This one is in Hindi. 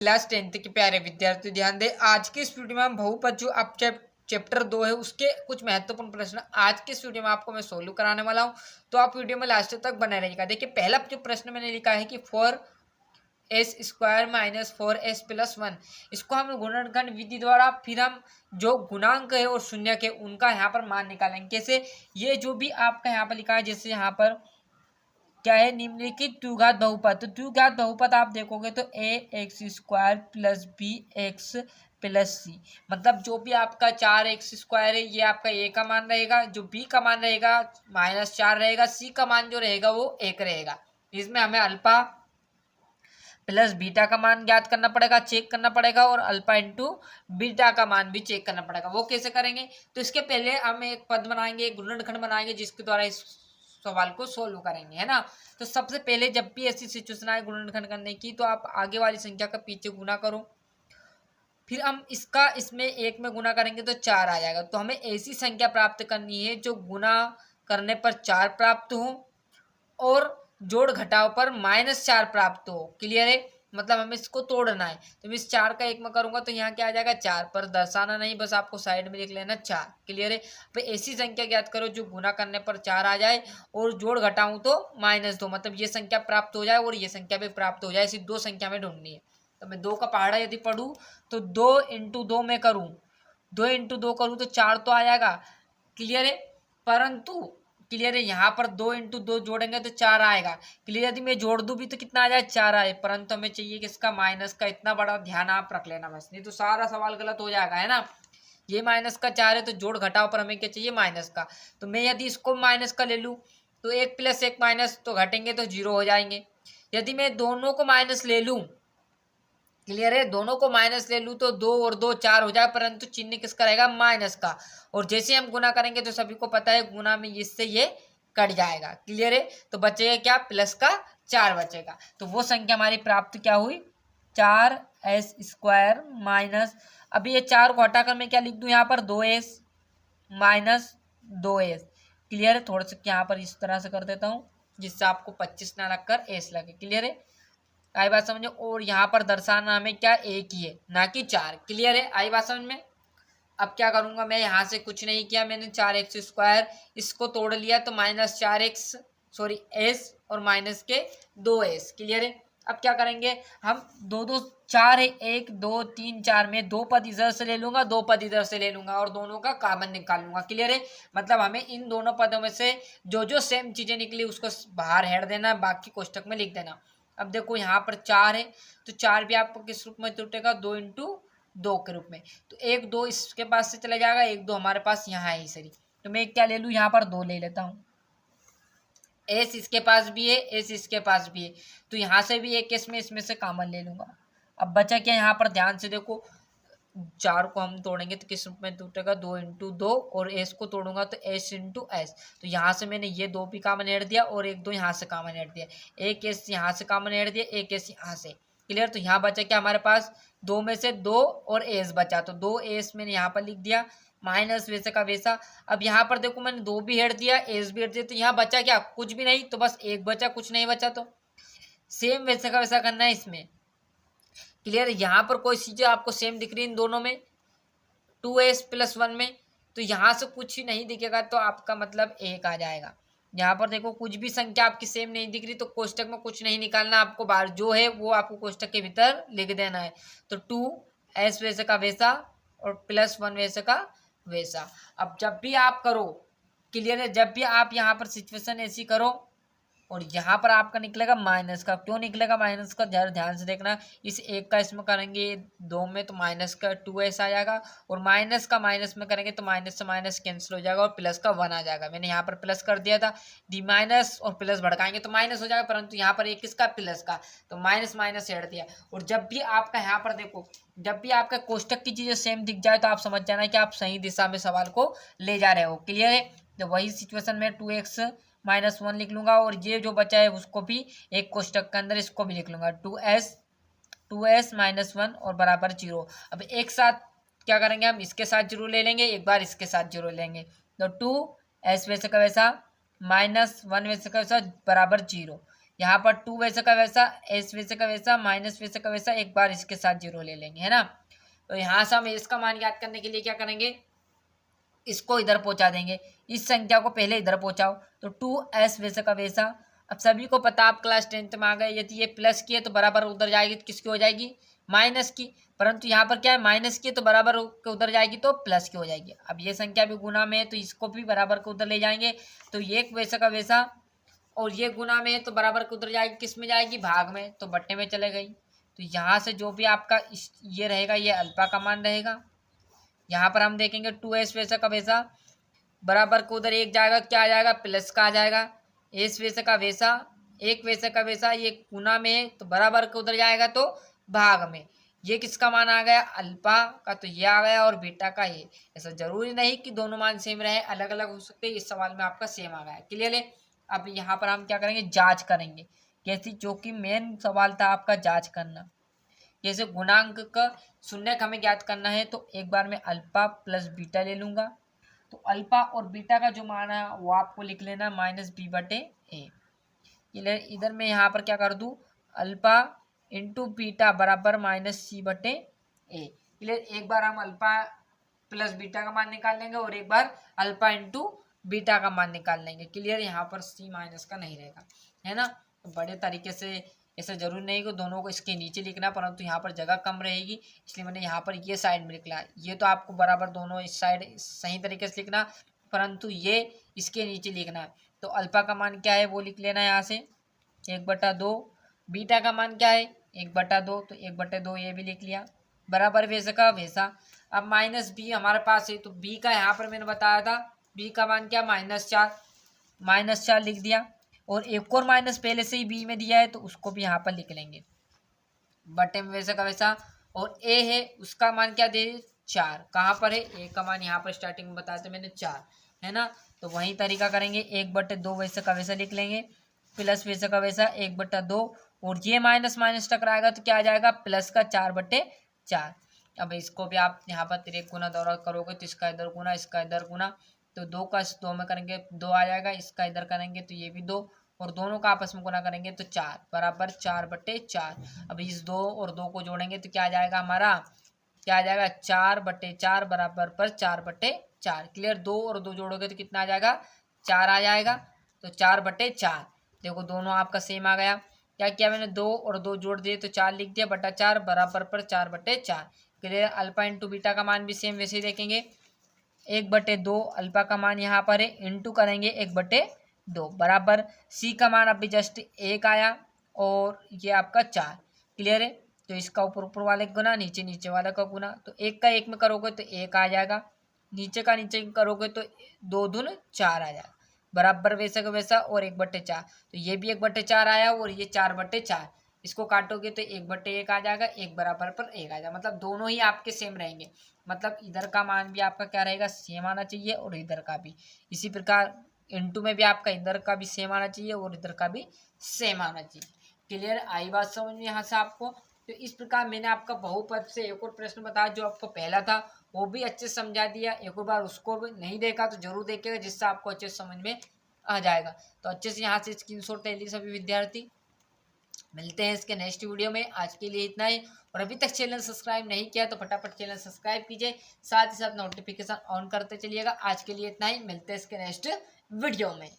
क्लास 10th के प्यारे विद्यार्थी ध्यान दें। आज की इस वीडियो में हम बहुपद जो अब चैप्टर 2 है उसके कुछ महत्वपूर्ण प्रश्न आज की इस वीडियो में आपको मैं सोल्व कराने वाला हूं, तो आप वीडियो में लास्ट तक बने रहिएगा। देखिए पहला जो प्रश्न मैंने लिखा है कि 4s² - 4s+1, इसको हम गुणनखंड विधि द्वारा फिर हम जो गुणांक है और शून्य के उनका यहाँ पर मान निकालेंगे। कैसे? ये जो भी आपका यहाँ पर लिखा है, जैसे यहाँ पर क्या है, निम्नलिखित द्विघात बहुपद। तो द्विघात बहुपद आप देखोगे तो ax² + bx+c, मतलब जो भी आपका 4x² है ये आपका a का मान रहेगा, जो b का मान रहेगा -4 रहेगा, c का मान जो रहेगा वो 1 रहेगा। इसमें हमें अल्फा प्लस बीटा का मान ज्ञात करना पड़ेगा, चेक करना पड़ेगा, और अल्फा इंटू बीटा का मान भी चेक करना पड़ेगा। वो कैसे करेंगे? तो इसके पहले हम एक पद बनाएंगे, एक गुणनखंड बनाएंगे जिसके द्वारा इस सवाल को सोल्व करेंगे, है ना। तो सबसे पहले जब भी ऐसी सिचुएशन आए गुणनखंड करने की, तो आप आगे वाली संख्या का पीछे गुना करो, फिर हम इसका इसमें 1 में गुना करेंगे तो 4 आ जाएगा। तो हमें ऐसी संख्या प्राप्त करनी है जो गुना करने पर 4 प्राप्त हो और जोड़ घटाव पर -4 प्राप्त हो। क्लियर है? मतलब हमें इसको तोड़ना है। तो मैं इस 4 का 1 में करूंगा तो यहाँ क्या आ जाएगा, 4 पर दर्शाना नहीं, बस आपको साइड में लिख लेना 4। क्लियर है? भाई ऐसी संख्या ज्ञात करो जो गुना करने पर 4 आ जाए और जोड़ घटाऊं तो -2, मतलब ये संख्या प्राप्त हो जाए और ये संख्या भी प्राप्त हो जाए। ऐसी दो संख्या में ढूंढनी है। तो मैं 2 का पहाड़ा यदि पढ़ूँ तो 2 × 2 में करूँ, 2 × 2 करूँ तो 4 तो आ जाएगा। क्लियर है? परंतु क्लियर है, यहाँ पर 2 × 2 जोड़ेंगे तो 4 आएगा। क्लियर? यदि मैं जोड़ दूं भी तो कितना आ जाए, 4 आए, परंतु हमें चाहिए कि इसका माइनस का। इतना बड़ा ध्यान आप रख लेना बस, नहीं तो सारा सवाल गलत हो जाएगा, है ना। ये -4 है तो जोड़ घटाव पर हमें क्या चाहिए, माइनस का। तो मैं यदि इसको माइनस का ले लूँ तो 1 + 1 माइनस, तो घटेंगे तो 0 हो जाएंगे। यदि मैं दोनों को माइनस ले लूँ, क्लियर है, दोनों को माइनस ले लूँ तो 2 और 2 4 हो जाए, परंतु चिन्ह किसका रहेगा, माइनस का। और जैसे हम गुना करेंगे तो सभी को पता है गुना में इससे ये कट जाएगा। क्लियर है? तो बचेगा क्या, प्लस का 4 बचेगा। तो वो संख्या हमारी प्राप्त क्या हुई, 4s² माइनस, अभी ये 4 को हटाकर मैं क्या लिख दूं यहाँ पर, 2s - 2s। क्लियर है? थोड़ा सा यहाँ पर इस तरह से कर देता हूँ जिससे आपको 25 ना लगकर s लगे। क्लियर है? आई बात समझो। और यहाँ पर दर्शाना हमें क्या, 1 ही है, ना कि 4। क्लियर है? आई बात समझ में। अब क्या करूंगा मैं, यहाँ से कुछ नहीं किया मैंने, 4x², इसको तोड़ लिया तो -4x, सॉरी s, और माइनस के 2s। क्लियर है? अब क्या करेंगे हम, 2 2 4 है, 1 2 3 4 में 2 पद इधर से ले लूंगा, 2 पद इधर से ले लूंगा और दोनों का कॉमन निकाल लूंगा। क्लियर है? मतलब हमें इन दोनों पदों में से जो जो सेम चीजें निकली उसको बाहर हेड देना, बाकी कोष्टक में लिख देना। अब देखो यहाँ पर 4 है तो 4 भी आपको किस रूप में टूटेगा, 2 × 2 के रूप में। तो 1 2 इसके पास से चला जाएगा, 1 2 हमारे पास यहाँ है सही। तो मैं क्या ले लूँ, यहाँ पर 2 ले लेता हूँ। एस इसके पास भी है, एस इसके पास भी है, तो यहाँ से भी एक केस में इसमें से कॉमन ले लूंगा। अब बचा क्या, यहाँ पर ध्यान से देखो, 4 को हम तोड़ेंगे तो किस रूप में टूटेगा, 2 × 2, और एस को तोड़ूंगा तो s × s। तो यहाँ से मैंने ये 2 भी कॉमन ऐड दिया और 1 2 यहाँ से कॉमन ऐड दिया, एक एस यहाँ से कॉमन ऐड दिया, एक एस यहाँ से। क्लियर? तो यहाँ बचा क्या हमारे पास, 2 में से 2 और एस बचा, तो 2 एस मैंने यहाँ पर लिख दिया, माइनस वैसे का वैसा। अब यहाँ पर देखो मैंने 2 भी ऐड दिया, एस भी ऐड दिया, तो यहाँ बचा क्या, कुछ भी नहीं, तो बस 1 बचा, कुछ नहीं बचा। तो सेम वैसे का वैसा करना है इसमें। क्लियर? यहाँ पर कोई चीजें आपको सेम दिख रही है इन दोनों में, 2s+1 में, तो यहाँ से कुछ ही नहीं दिखेगा तो आपका मतलब 1 आ जाएगा। यहाँ पर देखो कुछ भी संख्या आपकी सेम नहीं दिख रही तो कोष्टक में कुछ नहीं निकालना, आपको बाहर जो है वो आपको कोष्टक के भीतर लिख देना है। तो 2s वैसे का वैसा और +1 वैसे का वैसा। अब जब भी आप करो, क्लियर है, जब भी आप यहाँ पर सिचुएशन ऐसी करो और यहाँ पर आपका निकलेगा माइनस का, क्यों निकलेगा माइनस का, ध्यान से देखना। इस 1 का इसमें करेंगे 2 में तो माइनस का 2s आ जाएगा, और माइनस का माइनस में करेंगे तो माइनस से माइनस कैंसिल हो जाएगा और प्लस का 1 आ जाएगा। मैंने यहाँ पर प्लस कर दिया था, दी माइनस और प्लस भड़काएंगे तो माइनस हो जाएगा, परंतु यहाँ पर एक किसका, प्लस का, तो माइनस माइनस ऐड दिया। और जब भी आपका यहाँ पर देखो, जब भी आपका कोष्टक की चीजें सेम दिख जाए तो आप समझ जाना कि आप सही दिशा में सवाल को ले जा रहे हो। क्लियर है? तो वही सिचुएशन में 2x - 1 लिख लूंगा, और ये जो बचा है उसको भी एक कोष्टक के अंदर इसको भी लिख लूंगा, 2s - 1 और बराबर 0। अब एक साथ क्या करेंगे हम, इसके साथ 0 ले लेंगे, एक बार इसके साथ 0 लेंगे, तो 2s वैसे का वैसा -1 वैसे का वैसा बराबर 0। यहाँ पर 2 वैसे का वैसा, एस वैसे का वैसा, माइनस वैसे का वैसा, एक बार इसके साथ 0 ले लेंगे, है ना। तो यहाँ से हम एस का मान याद करने के लिए क्या करेंगे, इसको इधर पहुंचा देंगे, इस संख्या को पहले इधर पहुंचाओ, तो 2s वैसे का वैसा। अब सभी को पता, आप क्लास 10th में आ गए, यदि ये प्लस की है तो बराबर उधर जाएगी तो किसकी हो जाएगी, माइनस की, परंतु यहाँ पर क्या है, माइनस की है तो बराबर उधर जाएगी तो प्लस की हो जाएगी। अब ये संख्या भी गुना में है तो इसको भी बराबर को उधर ले जाएंगे, तो ये वैसे का वैसा, और ये गुना में है तो बराबर को उधर जाएगी, किस में जाएगी, भाग में, तो बट्टे में चले गई। तो यहाँ से जो भी आपका ये रहेगा, ये अल्फा का मान रहेगा। यहाँ पर हम देखेंगे 2s वैसे का वैसा बराबर को उधर एक जाएगा, क्या आ जाएगा, प्लस का आ जाएगा। एस वैसे का वैसा, एक वैसे का वैसा, ये गुना में है तो बराबर को उधर जाएगा तो भाग में। ये किसका मान आ गया, अल्फा का, तो ये आ गया, और बीटा का ये। ऐसा जरूरी नहीं कि दोनों मान सेम रहे, अलग अलग हो सकते हैं। इस सवाल में आपका सेम आ गया, क्लियर है। अब यहाँ पर हम क्या करेंगे, जांच करेंगे कैसी, जो कि मेन सवाल था आपका, जांच करना। जैसे गुणांक का शून्यक हमें ज्ञात करना है, तो एक बार मैं अल्फा प्लस बीटा ले लूंगा। तो अल्फा और बीटा का जो मान है वो आपको लिख लेना -b/a। इधर मैं यहाँ पर क्या कर दूँ, अल्फा इंटू बीटा बराबर -c/a। क्लियर। एक बार हम अल्फा प्लस बीटा का मान निकाल लेंगे और एक बार अल्फा इंटू बीटा का मान निकाल लेंगे। क्लियर। यहाँ पर c माइनस का नहीं रहेगा, है ना। तो बड़े तरीके से, ऐसा जरूरी नहीं कि दोनों को इसके नीचे लिखना, परंतु यहाँ पर जगह कम रहेगी इसलिए मैंने यहाँ पर ये साइड में लिखा है। ये तो आपको बराबर दोनों इस साइड सही तरीके से लिखना, परंतु ये इसके नीचे लिखना है। तो अल्फा का मान क्या है वो लिख लेना है यहाँ से 1/2। बीटा का मान क्या है 1/2, तो 1/2 ये भी लिख लिया, बराबर वैसे का वैसा। अब -b हमारे पास है, तो b का यहाँ पर मैंने बताया था, b का मान क्या -4 लिख दिया। और एक और माइनस पहले से ही b में दिया है तो उसको भी यहाँ पर लिख लेंगे, बटे में वैसे का वैसा। और a है, उसका मान क्या दे 4, कहाँ पर है a का मान, यहाँ पर स्टार्टिंग में बताया था मैंने 4, है ना। तो वही तरीका करेंगे, 1/2 वैसे का वैसा लिख लेंगे, प्लस वैसे का वैसा 1/2, और ये माइनस माइनस टकराएगा तो क्या आ जाएगा, प्लस का 4/4। अब इसको भी आप यहाँ पर तिरक गुना दौरा करोगे तो इसका इधर गुना, इसका इधर गुना, तो 2 का 2 में करेंगे 2 आ जाएगा, इसका इधर करेंगे तो ये भी 2, और दोनों का आपस में गुना करेंगे तो 4 बराबर 4/4। अब इस 2 और 2 को जोड़ेंगे तो क्या आ जाएगा हमारा, क्या आ जाएगा 4/4 बराबर पर 4/4। क्लियर। 2 और 2 जोड़ोगे तो कितना आ जाएगा, 4 आ जाएगा, तो 4/4। देखो दोनों आपका सेम आ गया। क्या किया मैंने, 2 और 2 जोड़ दिए तो 4 लिख दिया, बटा 4 बराबर पर 4/4। क्लियर। अल्फा इंटू बीटा का मान भी सेम वैसे ही देखेंगे, 1/2 अल्फा का मान यहाँ पर है, इंटू करेंगे 1/2 बराबर सी का मान अभी जस्ट 1 आया, और ये आपका 4। क्लियर है। तो इसका ऊपर ऊपर वाले का गुना, नीचे नीचे वाले का गुना, तो 1 का 1 में करोगे तो 1 आ जाएगा, नीचे का नीचे करोगे तो 2 दून 4 आ जाएगा, बराबर वैसा का वैसा, और 1/4। तो ये भी 1/4 आया और ये 4/4। इसको काटोगे तो 1/1 आ जाएगा, 1 बराबर पर 1 आ जाएगा, मतलब दोनों ही आपके सेम रहेंगे। मतलब इधर का मान भी आपका क्या रहेगा, सेम आना चाहिए, और इधर का भी। इसी प्रकार इनटू में भी आपका इधर का भी सेम आना चाहिए और इधर का भी सेम आना चाहिए। क्लियर। आई बात समझ में यहाँ से आपको। तो इस प्रकार मैंने आपका बहुपद से एक और प्रश्न बताया, जो आपको पहला था वो भी अच्छे से समझा दिया। एक और बार उसको भी नहीं देखा तो जरूर देखिएगा, जिससे आपको अच्छे से समझ में आ जाएगा। तो अच्छे से यहाँ से स्क्रीनशॉट ले लीजिए सभी विद्यार्थी। मिलते हैं इसके नेक्स्ट वीडियो में। आज के लिए इतना ही, और अभी तक चैनल सब्सक्राइब नहीं किया तो फटाफट चैनल सब्सक्राइब कीजिए, साथ ही साथ नोटिफिकेशन ऑन करते चलिएगा। आज के लिए इतना ही, मिलते हैं इसके नेक्स्ट वीडियो में।